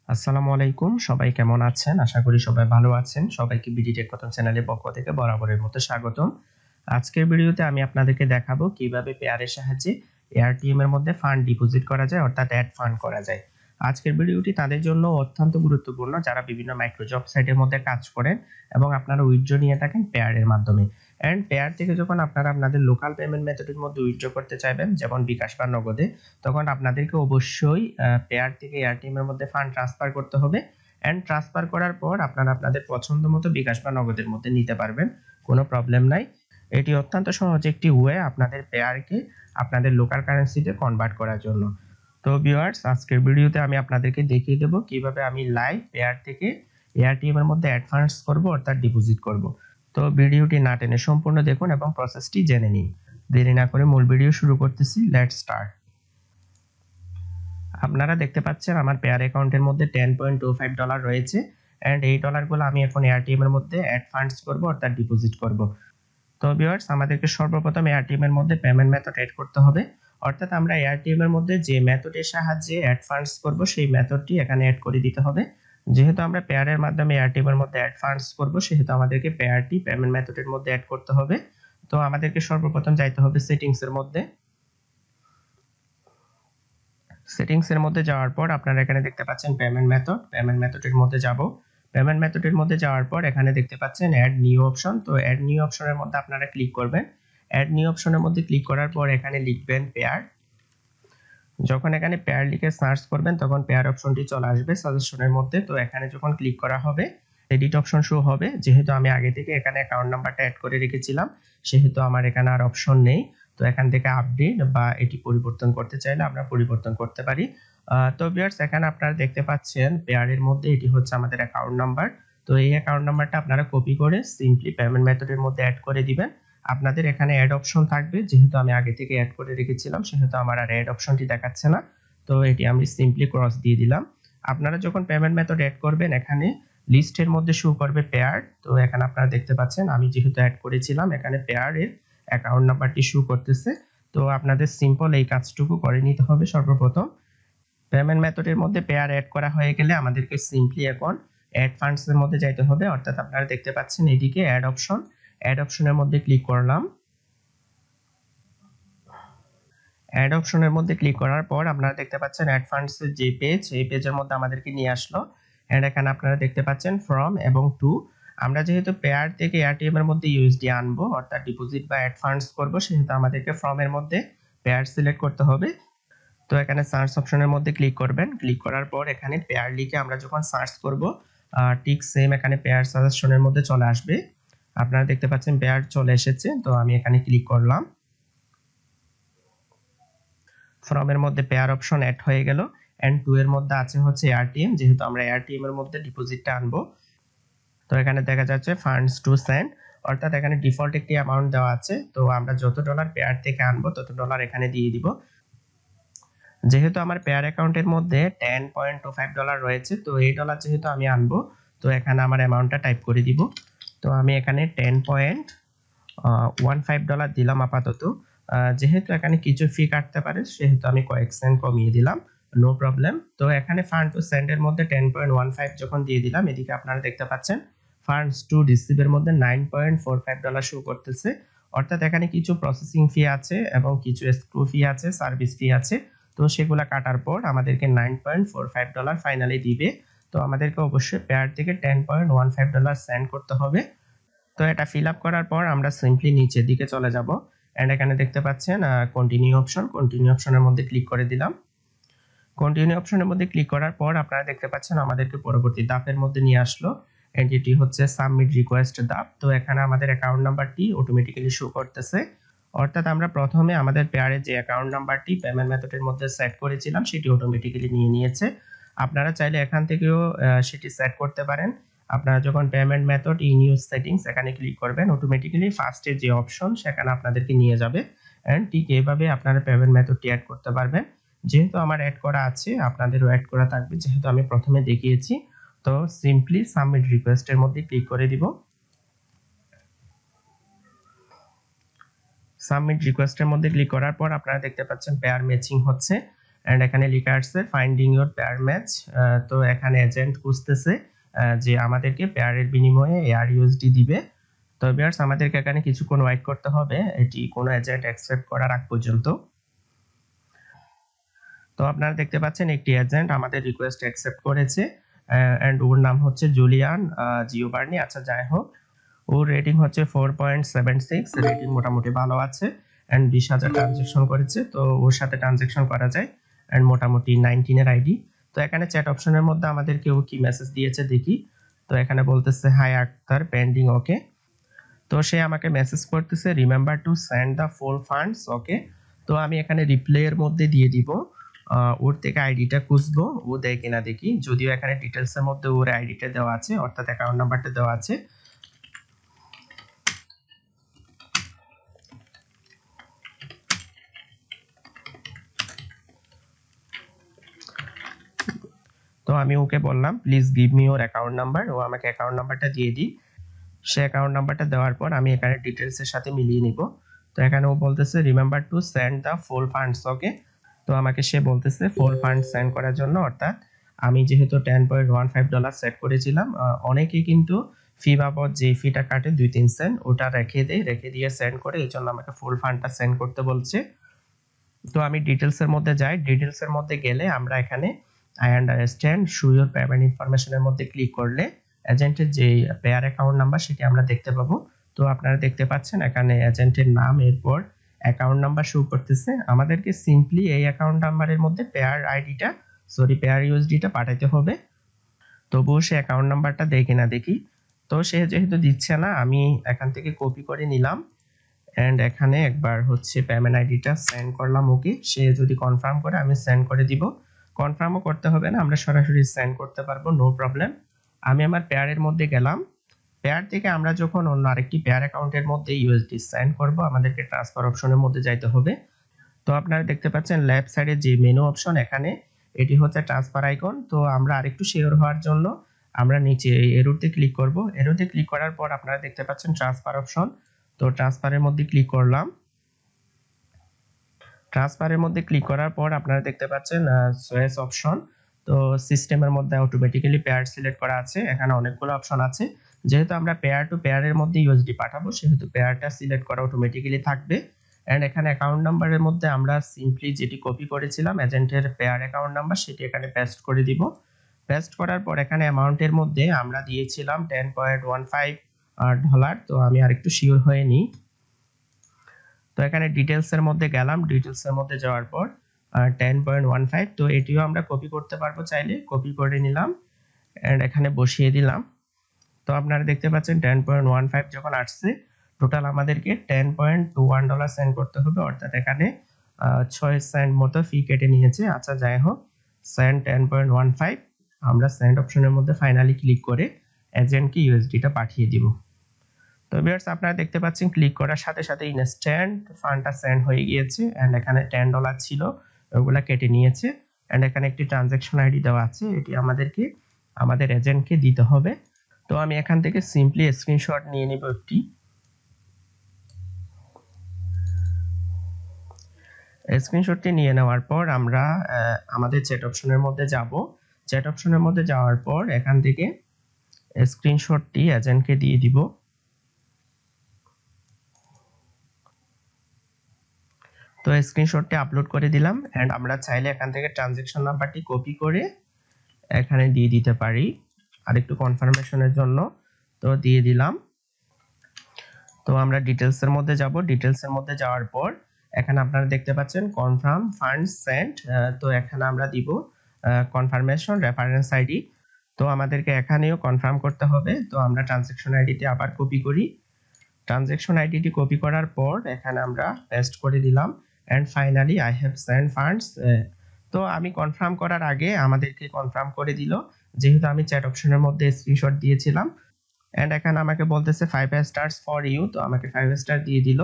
আসসালামু আলাইকুম, সবাই কেমন আছেন? আশা করি সবাই ভালো আছেন। সবাইকে বিডি টেক কথন চ্যানেলের পক্ষ থেকে বরাবরের মতো স্বাগতম। আজকের ভিডিওতে আমি আপনাদেরকে দেখাবো কিভাবে পেয়ারের সাহায্যে এআরটিএম এর মধ্যে ফান্ড ডিপোজিট করা যায়, অর্থাৎ অ্যাড ফান্ড করা যায়। আজকের ভিডিওটি তাদের জন্য অত্যন্ত গুরুত্বপূর্ণ যারা বিভিন্ন মাইক্রো জব সাইটের মধ্যে কাজ করেন এবং আপনারা উইথড্র নিয়ে থাকেন পেয়ারের মাধ্যমে। এন্ড পেয়ার থেকে যখন আপনারা আপনাদের লোকাল পেমেন্ট মেথডের মধ্যে উইথড্র করতে চাইবেন, যেমন বিকাশ বা নগদে, তখন আপনাদেরকে অবশ্যই পেয়ার থেকে এআরটিএম এর মধ্যে ফান্ড ট্রান্সফার করতে হবে। এন্ড ট্রান্সফার করার পর আপনারা আপনাদের পছন্দ মতো বিকাশ বা নগদের মধ্যে নিতে পারবেন, কোনো প্রবলেম নাই। এটি অত্যন্ত সহজ একটি ওয়ে আপনাদের পেয়ারকে আপনাদের লোকাল কারেন্সিতে কনভার্ট করার জন্য। তো ভিউয়ার্স, আজকের ভিডিওতে আমি আপনাদেরকে দেখিয়ে দেব কিভাবে আমি লাইভ পেয়ার থেকে এআরটিএম এর মধ্যে অ্যাড ফান্ডস করব, অর্থাৎ ডিপোজিট করব। তো ভিডিওটি না টেনে সম্পূর্ণ দেখুন এবং প্রসেসটি জেনে নিন। দেরি না করে মূল ভিডিও শুরু করতেছি, লেটস স্টার্ট। আপনারা দেখতে পাচ্ছেন আমার পেয়ার অ্যাকাউন্টের মধ্যে $10.25 রয়েছে এন্ড এই ডলারগুলো আমি এখন এআরটিএম এর মধ্যে অ্যাড ফান্ডস করব, অর্থাৎ ডিপোজিট করব। তো ভিউয়ার্স, আমাদেরকে সর্বপ্রথম এআরটিএম এর মধ্যে পেমেন্ট মেথড এড করতে হবে, অর্থাৎ আমরা এআরটিএম এর মধ্যে যে মেথডের সাহায্যে অ্যাড ফান্ডস করব সেই মেথডটি এখানে অ্যাড করে দিতে হবে। যেহেতু আমরা পেয়ারের মাধ্যমে এআরটিএম এর মধ্যে অ্যাড ফান্ডস করব, সেহেতু আমাদেরকে পেয়ারটি পেমেন্ট মেথডের মধ্যে অ্যাড করতে হবে। তো আমাদেরকে সর্বপ্রথম যাইতে হবে সেটিংস এর মধ্যে। সেটিংস এর মধ্যে যাওয়ার পর আপনারা এখানে দেখতে পাচ্ছেন পেমেন্ট মেথডের মধ্যে যাব। পেমেন্ট মেথডের মধ্যে যাওয়ার পর এখানে দেখতে পাচ্ছেন অ্যাড নিউ অপশন। তো অ্যাড নিউ অপশনের মধ্যে আপনারা ক্লিক করবেন। অ্যাড নিউ অপশনের মধ্যে ক্লিক করার পর এখানে লিখবেন পেয়ার। যখন এখানে পেয়ার লিখে সার্চ করবেন তখন পেয়ার অপশনটি চলে আসবে সাজেশনের মধ্যে। তো এখানে যখন ক্লিক করা হবে এডিট অপশন শো হবে। যেহেতু আমি আগে থেকে এখানে অ্যাকাউন্ট নাম্বারটা অ্যাড করে রেখেছিলাম, সেহেতু আমার এখানে আর অপশন নেই। তো এখান থেকে আপডেট বা এটি পরিবর্তন করতে চাইলে আমরা পরিবর্তন করতে পারি। তো ভিউয়ার্স, এখানে আপনারা দেখতে পাচ্ছেন পেয়ারের মধ্যে এটি হচ্ছে আমাদের অ্যাকাউন্ট নাম্বার। তো এই অ্যাকাউন্ট নাম্বারটা আপনারা কপি করে সিম্পলি পেমেন্ট মেথডের মধ্যে অ্যাড করে দিবেন। আপনাদের এখানে অ্যাড অপশন থাকবে, যেহেতু আমি আগে থেকে অ্যাড করে রেখেছিলাম সেহেতু আমার আর অ্যাড অপশনটি দেখাচ্ছে না। তো এটি আমি সিম্পলি ক্রস দিয়ে দিলাম। আপনারা যখন পেমেন্ট মেথড অ্যাড করবেন এখানে লিস্টের মধ্যে শো করবে পেয়ার। তো এখানে আপনারা দেখতে পাচ্ছেন আমি যেহেতু অ্যাড করেছিলাম এখানে পেয়ারের অ্যাকাউন্ট নাম্বারটি শো করতেছে। তো আপনাদের সিম্পল এই কাজটুকু করে নিতে হবে। সর্বপ্রথম পেমেন্ট মেথডের মধ্যে পেয়ার অ্যাড করা হয়ে গেলে আমাদেরকে সিম্পলি এখন অ্যাড ফান্ডস এর মধ্যে যাইতে হবে, অর্থাৎ আপনারা দেখতে পাচ্ছেন এদিকে অ্যাড অপশন। অ্যাড অপশনের মধ্যে ক্লিক করলাম। অ্যাড অপশনের মধ্যে ক্লিক করার পর আপনারা দেখতে পাচ্ছেন অ্যাড ফান্ডস এর যে পেজ, এই পেজের মধ্যে আমাদেরকে নিয়ে আসলো। এন্ড এখানে আপনারা দেখতে পাচ্ছেন ফ্রম এবং টু। আমরা যেহেতু পেয়ার থেকে এআরটিএম এর মধ্যে ইউএসডি আনবো, অর্থাৎ ডিপোজিট বা অ্যাড ফান্ডস করব, সেহেতু আমাদেরকে ফ্রম এর মধ্যে পেয়ার সিলেক্ট করতে হবে। তো এখানে সার্চ অপশনের মধ্যে ক্লিক করবেন। ক্লিক করার পর এখানে পেয়ার লিখে আমরা যখন সার্চ করব ঠিক সেম এখানে পেয়ার সাজেশনের মধ্যে চলে আসবে। আপনারা দেখতে পাচ্ছেন পেয়ার চলে এসেছে। তো আমি এখানে ক্লিক করলাম। ফ্রম এর মধ্যে পেয়ার অপশন অ্যাড হয়ে গেল। এন্ড টু এর মধ্যে আছে হচ্ছে এআরটিএম, যেহেতু আমরা এআরটিএম এর মধ্যে ডিপোজিটটা আনবো। তো এখানে দেখা যাচ্ছে ফান্ডস টু সেন্ড, অর্থাৎ এখানে ডিফল্ট একটি অ্যামাউন্ট দেওয়া আছে। তো আমরা যত ডলার পেয়ার থেকে আনবো তত ডলার এখানে দিয়ে দিব। যেহেতু আমার পেয়ার অ্যাকাউন্টের মধ্যে $10.25 রয়েছে, তো এই ডলার যেহেতু আমি আনবো, তো এখানে আমার অ্যামাউন্টটা টাইপ করে দিব। তো আমি এখানে $10.15 দিলাম আপাতত। যেহেতু এখানে কিছু ফি কাটতে পারে সেহেতু আমি কয়েক সেন্ট কমিয়ে দিলাম, নো প্রবলেম। তো এখানে ফান্ড টু সেন্ড এর মধ্যে 10.15 যখন দিয়ে দিলাম, এদিকে আপনারা দেখতে পাচ্ছেন ফান্ডস টু রিসিভ এর মধ্যে $9.45 শো করতেছে। অর্থাৎ এখানে কিছু প্রসেসিং ফি আছে এবং কিছু এসক্রু ফি আছে, সার্ভিস ফি আছে। তো সেগুলা কাটার পর আমাদেরকে $9.45 ফাইনালি দিবে। তো আমাদেরকে অবশ্যই পেয়ার থেকে $10.15 সেন্ড করতে হবে। তো এটা ফিল আপ করার পর আমরা সিম্পলি নিচের দিকে চলে যাব। এন্ড এখানে দেখতে পাচ্ছেন কন্টিনিউ অপশনের মধ্যে ক্লিক করে দিলাম। কন্টিনিউ অপশনের মধ্যে ক্লিক করার পর আপনারা দেখতে পাচ্ছেন আমাদেরকে পরবর্তী ধাপের মধ্যে নিয়ে আসলো। এন্ড এটি হচ্ছে সাবমিট রিকোয়েস্ট ধাপ। তো এখানে আমাদের অ্যাকাউন্ট নাম্বারটি অটোমেটিক্যালি শো করতেছে, অর্থাৎ আমরা প্রথমে আমাদের পেয়ারে যে অ্যাকাউন্ট নাম্বারটি পেমেন্ট মেথডের মধ্যে সেট করেছিলাম সেটি অটোমেটিক্যালি নিয়ে নিয়েছে। আপনারা চাইলে এখান থেকেও সেটি সেট করতে পারেন। আপনারা যখন payment method in use settings এখানে ক্লিক করবেন, অটোমেটিক্যালি ফার্স্টে যে অপশন সেখানে আপনাদেরকে নিয়ে যাবে। এন্ড ঠিক এইভাবে আপনারা পেমেন্ট মেথডটি অ্যাড করতে পারবেন। যেহেতু আমার অ্যাড করা আছে আপনাদেরও অ্যাড করা থাকবে, যেহেতু আমি প্রথমে দেখিয়েছি। তো সিম্পলি সাবমিট রিকোয়েস্ট এর মধ্যে ক্লিক করে দিব। সাবমিট রিকোয়েস্ট এর মধ্যে ক্লিক করার পর আপনারা দেখতে পাচ্ছেন পেয়ার ম্যাচিং হচ্ছে। এন্ড এখানে লেখা আছে ফাইন্ডিং ইওর পেয়ার ম্যাচ। তো এখানে এজেন্ট খুঁজতেছে যে আমাদেরকে পেয়ারের বিনিময়ে এয়ার ইউএসডি দিবে। তো ভিউয়ার্স আমাদেরকে এখানে কিছুক্ষণ ওয়েট করতে হবে এটি কোনো এজেন্ট অ্যাকসেপ্ট করার আগ পর্যন্ত। তো আপনারা দেখতে পাচ্ছেন একটি এজেন্ট আমাদের রিকোয়েস্ট অ্যাকসেপ্ট করেছে এন্ড ওর নাম হচ্ছে জুলিয়ান জিওবার্নি। আচ্ছা যাই হোক, ওর রেটিং হচ্ছে 4.76, রেটিং মোটামুটি ভালো আছে এন্ড 20,000 ট্রানজাকশন করেছে। তো ওর সাথে ট্রানজাকশন করা যায় এন্ড মোটামুটি 19 এর আইডি। তো এখানে চ্যাট অপশনের মধ্যে আমাদেরকে ও কি মেসেজ দিয়েছে দেখি। তো এখানে বলতেছে হাই আক্তার পেন্ডিং ওকে। তো সে আমাকে মেসেজ করতেছে remember to send the full funds okay. তো আমি এখানে রিপ্লাই এর মধ্যে দিয়ে দিব ওর থেকে আইডিটা খুঁজবো ও দেয় কিনা দেখি। যদিও এখানে ডিটেলস এর মধ্যে ওর আইডিটা দেওয়া আছে অর্থাৎ অ্যাকাউন্ট নাম্বারটা দেওয়া আছে। তো আমি ওকে বললাম please give me your account number. ও আমাকে অ্যাকাউন্ট নাম্বারটা দিয়ে দিই। সে অ্যাকাউন্ট নাম্বারটা দেওয়ার পর আমি এখানে ডিটেলস এর সাথে মিলিয়ে নিব। তো এখানে ও বলতেছে remember to send the full funds okay. তো আমাকে সে বলতেছে ফুল ফান্ড সেন্ড করার জন্য, অর্থাৎ আমি যেহেতু $10.15 সেট করেছিলাম, অনেকেই কিন্তু ফি বাবদ যে ফিটা কাটে 2-3 সেন্ট ওটা রেখে দেয়, রেখে দিয়ে সেন্ড করে, এই জন্য আমাকে ফুল ফান্ডটা সেন্ড করতে বলছে। তো আমি ডিটেলস এর মধ্যে যাই। ডিটেলস এর মধ্যে গেলে আমরা এখানে I understand show your payment ইনফরমেশনের মধ্যে ক্লিক করলে এজেন্টের যে পেয়ার অ্যাকাউন্ট নাম্বার সেটি আমরা দেখতে পাবো। তো আপনারা দেখতে পাচ্ছেন এখানে এজেন্টের নাম এরপর অ্যাকাউন্ট নাম্বার শো করতেছে। আমাদেরকে সিম্পলি এই অ্যাকাউন্ট নাম্বারের মধ্যে পেয়ার ইউএসডিটা পাঠাতে হবে। তবুও সে অ্যাকাউন্ট নাম্বারটা দেয় কিনা দেখি। তো সে যেহেতু দিচ্ছে না, আমি এখান থেকে কপি করে নিলাম এন্ড এখানে একবার হচ্ছে পেমেন্ট আইডিটা সেন্ড করলাম ওকে। সে যদি কনফার্ম করে আমি সেন্ড করে দিব। কনফার্মও করতে হবে না, আমরা সরাসরি সেন্ড করতে পারবো, নো প্রবলেম। আমি আমার পেয়ারের মধ্যে গেলাম। পেয়ার থেকে আমরা যখন অন্য আরেকটি পেয়ার অ্যাকাউন্টের মধ্যে ইউএসডি সেন্ড করব, আমাদেরকে ট্রান্সফার অপশনের মধ্যে যাইতে হবে। তো আপনারা দেখতে পাচ্ছেন লেফট সাইডে যে মেনু অপশন, এখানে এটি হচ্ছে ট্রান্সফার আইকন। তো আমরা আরেকটু শিওর হওয়ার জন্য আমরা নিচে এরোতে ক্লিক করব। এরোতে ক্লিক করার পর আপনারা দেখতে পাচ্ছেন ট্রান্সফার অপশন। তো ট্রান্সফারের মধ্যে ক্লিক করলাম। ট্রান্সফারের মধ্যে ক্লিক করার পর আপনারা দেখতে পাচ্ছেন চয়েস অপশন। তো সিস্টেমের মধ্যে অটোমেটিক্যালি পেয়ার সিলেক্ট করা আছে। এখানে অনেকগুলো অপশন আছে। যেহেতু আমরা পেয়ার টু পেয়ারের মধ্যে ইউএসডি পাঠাবো, সেহেতু পেয়ারটা সিলেক্ট করা অটোমেটিক্যালি থাকবে। এন্ড এখানে অ্যাকাউন্ট নাম্বারের মধ্যে আমরা সিম্পলি যেটি কপি করেছিলাম এজেন্টের পেয়ার অ্যাকাউন্ট নাম্বার, সেটি এখানে পেস্ট করে দিব। পেস্ট করার পর এখানে অ্যামাউন্টের মধ্যে আমরা দিয়েছিলাম $10.15। তো আমি আরেকটু শিওর হয়ে নিই। তো এখানে ডিটেলস এর মধ্যে গেলাম। ডিটেলস এর মধ্যে যাওয়ার পর 10.15, তো এটিও আমরা কপি করতে পারবো, চাইলে কপি করে নিলাম এন্ড এখানে বসিয়ে দিলাম। তো আপনারা দেখতে পাচ্ছেন 10.15 যখন আসছে, টোটাল আমাদেরকে $10.21 সেন্ড করতে হবে, অর্থাৎ এখানে 6 সেন্ট মতো ফি কেটে নিয়েছে। আচ্ছা যাই হোক, সেন্ড 10.15 আমরা সেন্ড অপশনের মধ্যে ফাইনালি ক্লিক করে এজেন্টকে ইউএসডিটা পাঠিয়ে দিব। তো ভিউয়ার্স আপনারা দেখতে পাচ্ছেন ক্লিক করার সাথে সাথে ইনস্ট্যান্ট ফান্ডটা সেন্ড হয়ে গিয়েছে এন্ড এখানে $10 ছিল, ওগুলা কেটে নিয়েছে এন্ড এখানে একটি ট্রানজাকশন আইডি দেওয়া আছে, এটি আমাদেরকে আমাদের এজেন্টকে দিতে হবে। তো আমি এখান থেকে সিম্পলি স্ক্রিনশট নিয়ে নিব একটি। স্ক্রিনশটটি নিয়ে নেওয়ার পর আমরা আমাদের চ্যাট অপশনের মধ্যে যাব। চ্যাট অপশনের মধ্যে যাওয়ার পর এখান থেকে স্ক্রিনশটটি এজেন্টকে দিয়ে দিব। তো স্ক্রিনশটটি আপলোড করে দিলাম এন্ড আমরা চাইলে এখান থেকে ট্রানজাকশন নাম্বারটি কপি করে এখানে দিয়ে দিতে পারি আরেকটু কনফার্মেশনের জন্য। তো দিয়ে দিলাম। তো আমরা ডিটেলস এর মধ্যে যাব। ডিটেলস এর মধ্যে যাওয়ার পর এখানে আপনারা দেখতে পাচ্ছেন কনফার্ম ফান্ড সেন্ট। তো এখানে আমরা দিব কনফার্মেশন রেফারেন্স আইডি। তো আমাদেরকে এখানেও কনফার্ম করতে হবে। তো আমরা ট্রানজাকশন আইডিতে আবার কপি করি। ট্রানজাকশন আইডিটি কপি করার পর এখানে আমরা পেস্ট করে দিলাম and finally I have sent funds. তো আমি কনফার্ম করার আগে আমাদেরকে কনফার্ম করে দিল, যেহেতু আমি চ্যাট অপশনের মধ্যে স্ক্রিনশট দিয়েছিলাম এন্ড এখানে আমাকে বলতেছে 5 স্টারস ফর ইউ। তো আমাকে 5 স্টার দিয়ে দিল।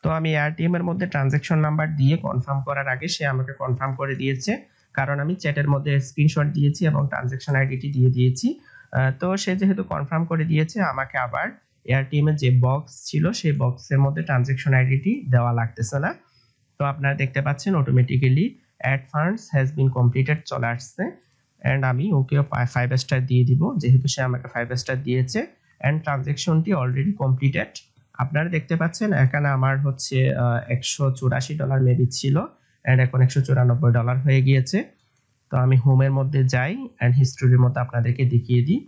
তো আমি এয়ারটিএম এর মধ্যে ট্রানজাকশন নাম্বার দিয়ে কনফার্ম করার আগে সে আমাকে কনফার্ম করে দিয়েছে, কারণ আমি চ্যাটের মধ্যে স্ক্রিনশট দিয়েছি এবং ট্রানজাকশন আইডিটি দিয়ে দিয়েছি। তো সে যেহেতু কনফার্ম করে দিয়েছে, আমাকে আবার এয়ারটিএম এর যে বক্স ছিল সেই বক্সের মধ্যে ট্রানজাকশন আইডিটি দেওয়া লাগতেছে না। তো আপনারা দেখতে পাচ্ছেন automatically add funds has been completed চলে আসছে এন্ড আমি ওকে 5 স্টার দিয়ে দিব যেহেতু সে আমাকে 5 স্টার দিয়েছে এন্ড ট্রানজ্যাকশনটি অলরেডি কমপ্লিটেড। আপনারা দেখতে পাচ্ছেন এখানে আমার হচ্ছে $184 মেবি ছিল এন্ড এখন $194 হয়ে গিয়েছে। তো আমি হোমের মধ্যে যাই এন্ড হিস্ট্রির মধ্যে আপনাদেরকে দেখিয়ে দিই।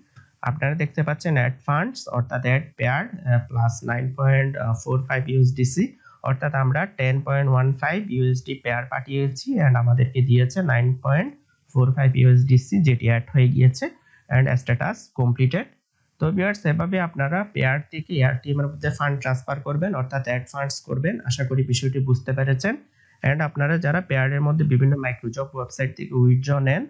আপনারা দেখতে পাচ্ছেন অ্যাড ফান্ডস অর্থাৎ অ্যাড পেয়ার প্লাস 9.45 ইউএসডিসি অর্থাৎ আমরা 10.15 ইউএসডি পেয়ার পাঠিয়েছি এন্ড আমাদেরকে দিয়েছে 9.45 ইউএসডিসি যেটি অ্যাড হয়ে গিয়েছে এন্ড স্ট্যাটাস কমপ্লিটেড। তো ভিউয়ার্স এভাবে আপনারা পেয়ার থেকে এয়ারটিএম এর মধ্যে ফান্ড ট্রান্সফার করবেন অর্থাৎ অ্যাড ফান্ডস করবেন। আশা করি বিষয়টি বুঝতে পেরেছেন এন্ড আপনারা যারা পেয়ারের মধ্যে বিভিন্ন মাইক্রোজব ওয়েবসাইট থেকে উইথড্র নেন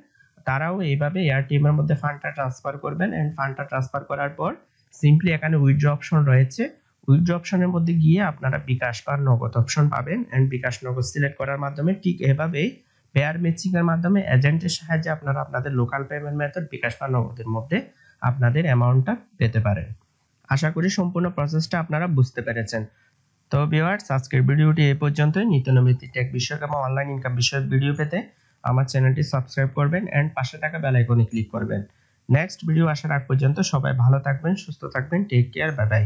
তারাও এইভাবে এয়ারটিএম এর মধ্যে ফান্ডটা ট্রান্সফার করবেন এন্ড ফান্ডটা ট্রান্সফার করার পর সিম্পলি এখানে উইথড্র অপশন রয়েছে, উইথড্র অপশনের মধ্যে গিয়ে আপনারা বিকাশ বা নগদ অপশন পাবেন এন্ড বিকাশ নগদ সিলেক্ট করার মাধ্যমে ঠিক এভাবেই পেয়ার ম্যাচিং এর মাধ্যমে এজেন্টের সাহায্যে আপনারা আপনাদের লোকাল পেমেন্ট মেথড বিকাশ বা নগদের মধ্যে আপনাদের অ্যামাউন্টটা পেতে পারেন। আশা করি সম্পূর্ণ প্রসেসটা আপনারা বুঝতে পেরেছেন। তো ভিউয়ার্স আজকের ভিডিওটি এই পর্যন্তই। নিত্য নৈমিত্তিক টেক বিষয়ক এবং অনলাইন ইনকাম বিষয়ক ভিডিও পেতে আমার চ্যানেলটি সাবস্ক্রাইব করবেন এন্ড পাশে থাকা বেল আইকনে ক্লিক করবেন। নেক্সট ভিডিও আসার আগ পর্যন্ত সবাই ভালো থাকবেন, সুস্থ থাকবেন, টেক কেয়ার, বাই বাই।